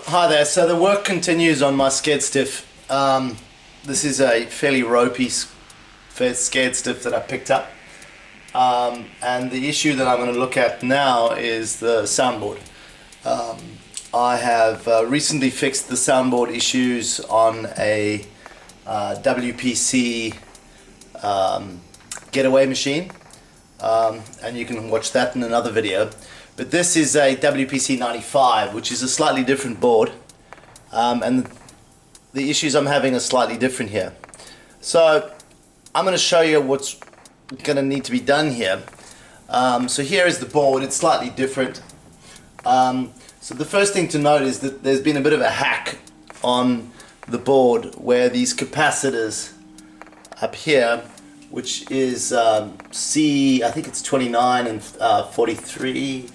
Hi there. So the work continues on my Scared Stiff. This is a fairly ropey Scared Stiff that I picked up. And the issue that I'm going to look at now is the soundboard. I have recently fixed the soundboard issues on a WPC getaway machine. And you can watch that in another video. But this is a WPC-95, which is a slightly different board, and the issues I'm having are slightly different here. So I'm going to show you what's going to need to be done here. So here is the board. It's slightly different. So the first thing to note is that there's been a bit of a hack on the board where these capacitors up here, which is I think it's 29 and 43.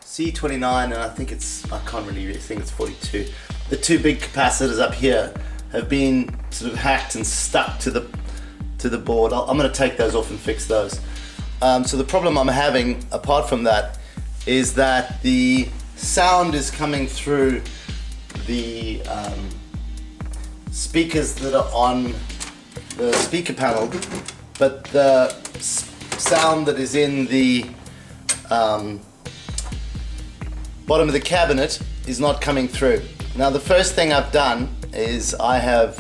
C29 and I think I can't really think it's 42. The two big capacitors up here have been sort of hacked and stuck to the board. I'm going to take those off and fix those. So the problem I'm having, apart from that, is that the sound is coming through the speakers that are on the speaker panel, but the sound that is in the bottom of the cabinet is not coming through. Now the first thing I've done is I have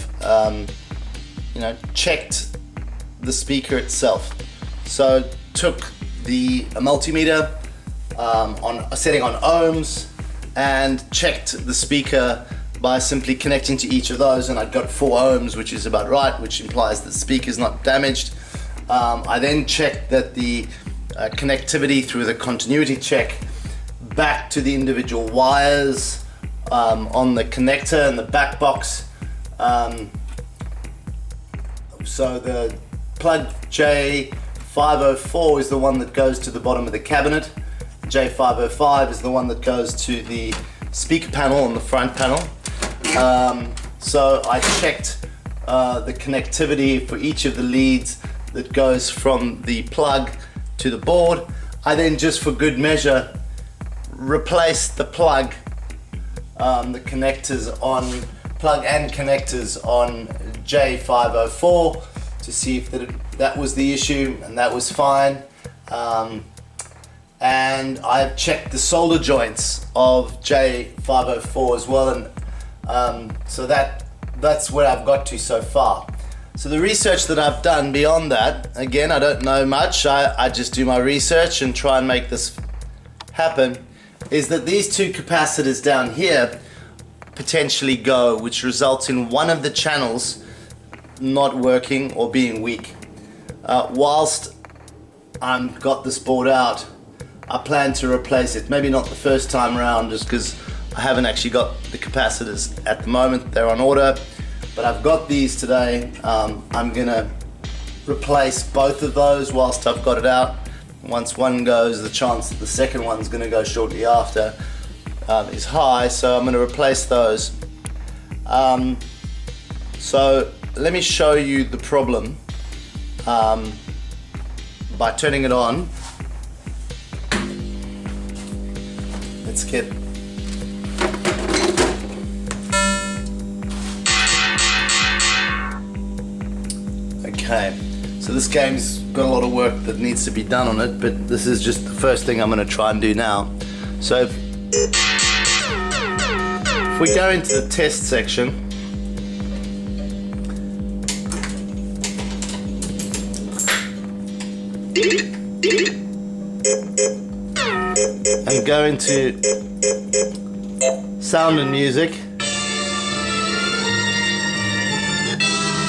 checked the speaker itself. So took a multimeter setting on ohms and checked the speaker by simply connecting to each of those, and I got 4 ohms, which is about right, which implies that the speaker is not damaged. I then checked that the connectivity through the continuity check back to the individual wires on the connector and the back box. So the plug J504 is the one that goes to the bottom of the cabinet. J505 is the one that goes to the speaker panel on the front panel. So I checked the connectivity for each of the leads that goes from the plug to the board. I then, just for good measure, replaced the plug, the connectors on plug and connectors on J504 to see if that was the issue, and that was fine. And I've checked the solder joints of J504 as well, and so that's where I've got to so far. So the research that I've done beyond that, again, I don't know much, I just do my research and try and make this happen, is that these two capacitors down here potentially go, which results in one of the channels not working or being weak. Whilst I've got this board out, I plan to replace it. Maybe not the first time around, just because I haven't actually got the capacitors at the moment. They're on order, but I've got these today. I'm gonna replace both of those whilst I've got it out. Once one goes, the chance that the second one's gonna go shortly after is high, so I'm gonna replace those. So let me show you the problem by turning it on. Let's get okay. So this game's got a lot of work that needs to be done on it, but this is just the first thing I'm going to try and do now. So if we go into the test section, and go into sound and music,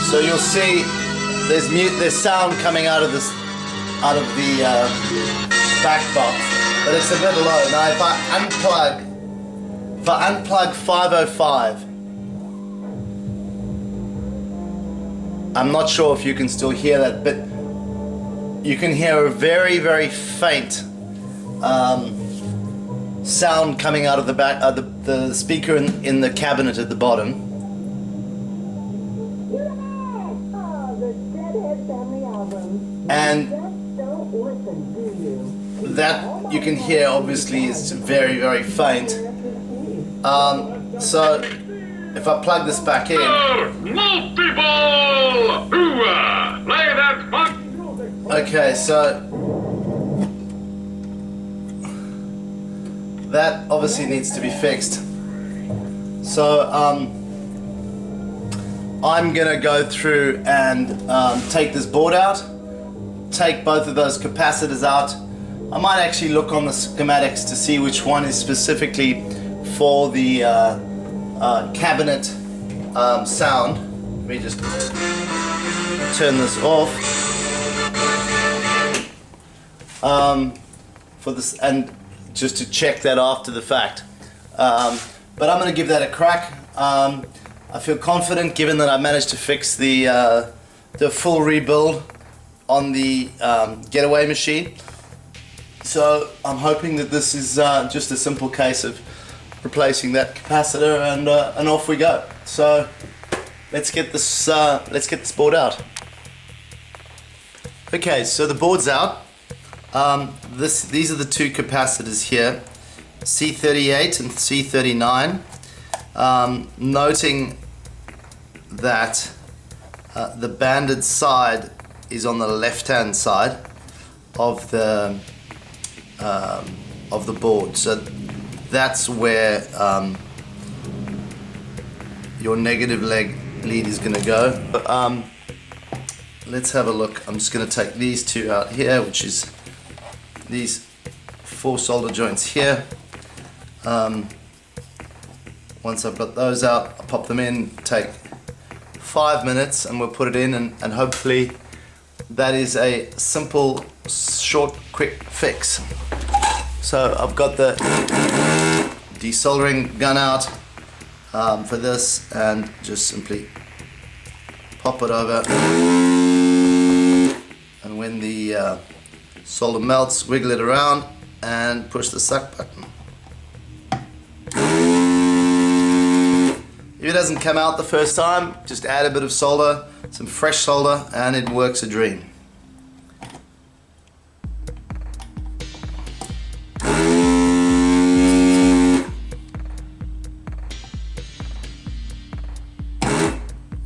so you'll see there's sound coming out of the back box, but it's a bit low. Now if I unplug 505, I'm not sure if you can still hear that, but you can hear a very, very faint sound coming out of the back of the speaker in the cabinet at the bottom. And that you can hear obviously is very, very faint. So if I plug this back in, Multi-ball! Hoorah! Play that fun! okay, so that obviously needs to be fixed. So I'm gonna go through and take this board out, take both of those capacitors out. I might actually look on the schematics to see which one is specifically for the cabinet sound. Let me just turn this off. For this, and just to check that after the fact. But I'm going to give that a crack. I feel confident given that I managed to fix the full rebuild on the Getaway machine. So I'm hoping that this is just a simple case of replacing that capacitor and off we go. So let's get this board out. Okay, so the board's out. These are the two capacitors here, C38 and C39. Noting that the banded side is on the left-hand side of the board, so that's where your negative leg lead is going to go. Let's have a look. I'm just going to take these two out here, which is these 4 solder joints here. Once I've got those out, I'll pop them in, take 5 minutes, and we'll put it in, and hopefully that is a simple, short, quick fix. So I've got the desoldering gun out for this, and just simply pop it over, and when the solder melts, wiggle it around and push the suck button. If it doesn't come out the first time, just add a bit of solder, some fresh solder, and it works a dream.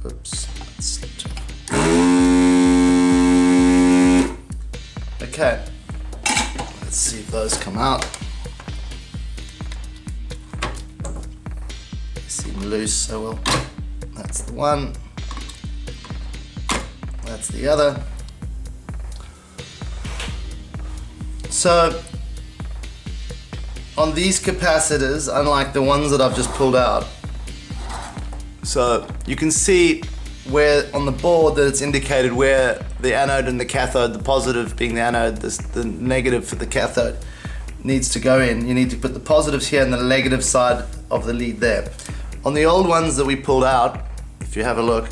Oops, that slipped. Okay, let's see if those come out. They seem loose, so well, that's the one, that's the other. So on these capacitors, unlike the ones that I've just pulled out, so you can see where on the board that it's indicated where the anode and the cathode, the positive being the anode, the negative for the cathode, needs to go in. You need to put the positives here and the negative side of the lead there. On the old ones that we pulled out, if you have a look,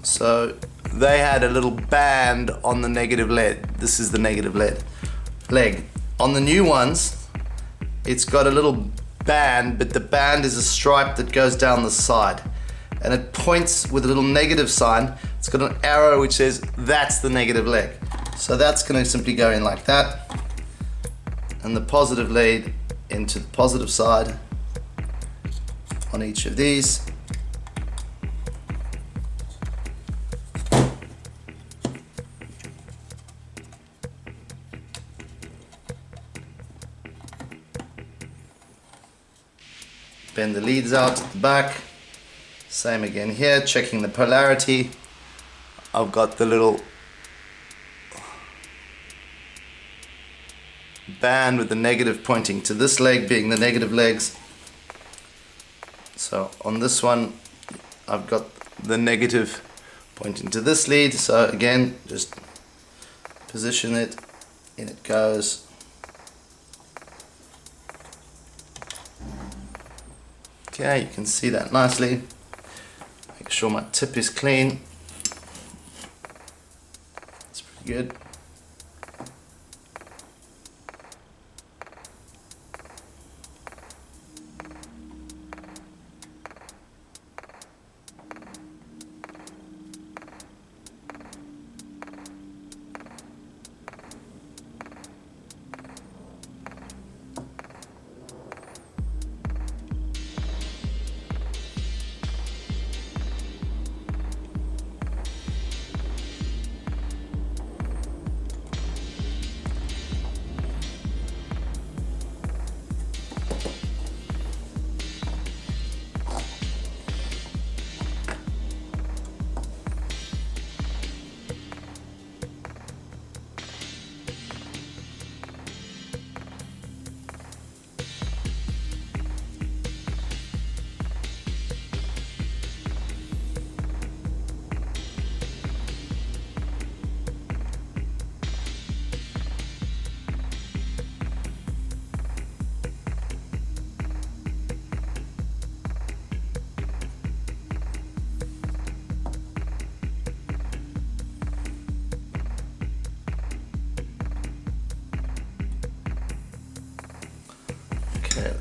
so they had a little band on the negative lead. This is the negative lead leg. On the new ones, it's got a little band, but the band is a stripe that goes down the side, and it points with a little negative sign. It's got an arrow which says that's the negative leg. So that's going to simply go in like that, and the positive lead into the positive side on each of these. Bend the leads out at the back. Same again here, checking the polarity. I've got the little band with the negative pointing to this leg being the negative legs. So on this one, I've got the negative pointing to this lead. So again, just position it, in it goes. Okay, you can see that nicely. Make sure my tip is clean. It's pretty good. Okay,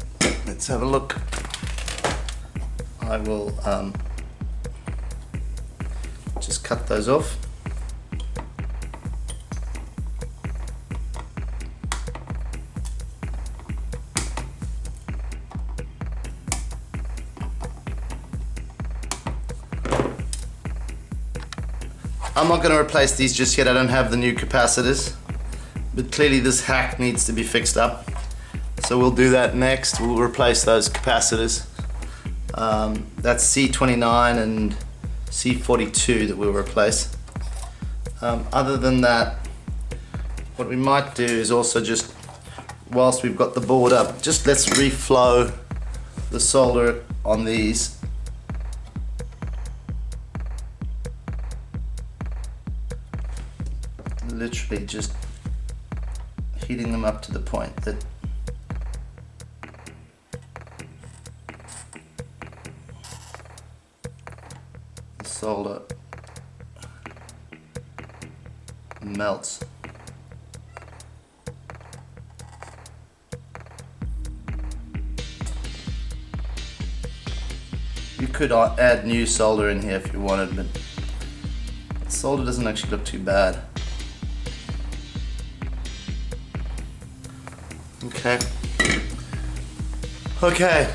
let's have a look. I will just cut those off. I'm not going to replace these just yet, I don't have the new capacitors, but clearly this hack needs to be fixed up, so we'll do that next. We'll replace those capacitors. That's C29 and C42 that we'll replace. Other than that, what we might do is also just, whilst we've got the board up, just let's reflow the solder on these. Literally just heating them up to the point that the solder melts. You could add new solder in here if you wanted, but the solder doesn't actually look too bad. Okay,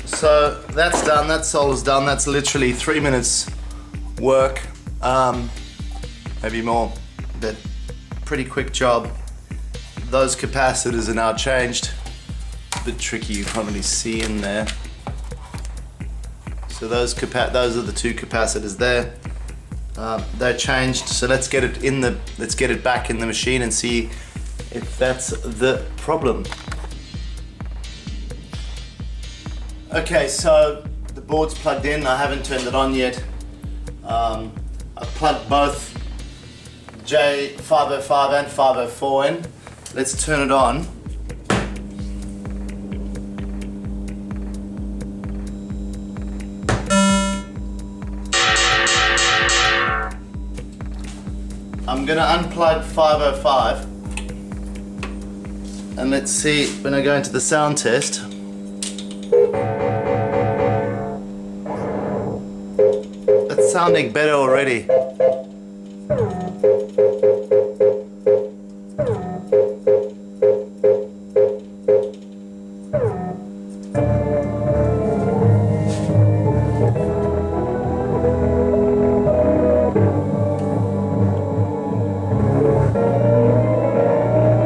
so that's done, that solder's done. That's literally 3 minutes work, maybe more, but pretty quick job. Those capacitors are now changed. A bit tricky, you can't really see in there. So those are the two capacitors there. They're changed, so let's get it back in the machine and see if that's the problem. Okay, so the board's plugged in. I haven't turned it on yet. I've plugged both J505 and 504 in. Let's turn it on. I'm gonna unplug 505 and let's see when I go into the sound test. That's sounding better already.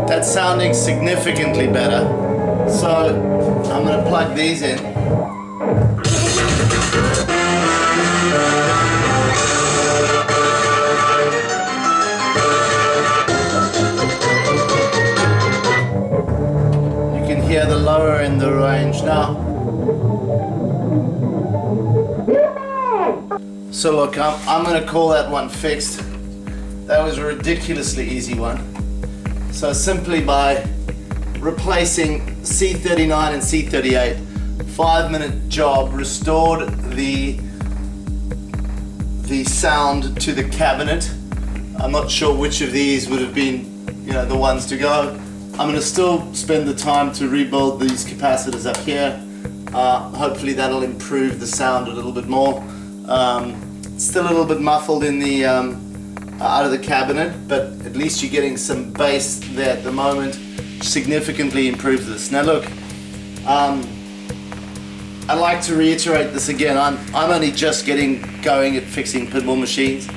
That's sounding significantly better. So I'm going to plug these in. You can hear the lower in the range now. So look, I'm going to call that one fixed. That was a ridiculously easy one. So simply by replacing C39 and C38, 5-minute job, restored the sound to the cabinet. I'm not sure which of these would have been, the ones to go. I'm going to still spend the time to rebuild these capacitors up here. Hopefully that'll improve the sound a little bit more. It's still a little bit muffled in the out of the cabinet, but at least you're getting some bass there at the moment. Significantly improves this. Now look, I'd like to reiterate this again. I'm only just getting going at fixing pinball machines.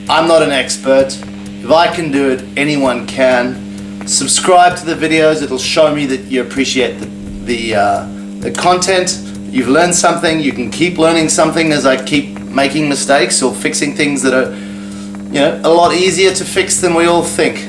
I'm not an expert. If I can do it, anyone can. Subscribe to the videos. It'll show me that you appreciate the content. You've learned something. You can keep learning something as I keep making mistakes or fixing things that are a lot easier to fix than we all think.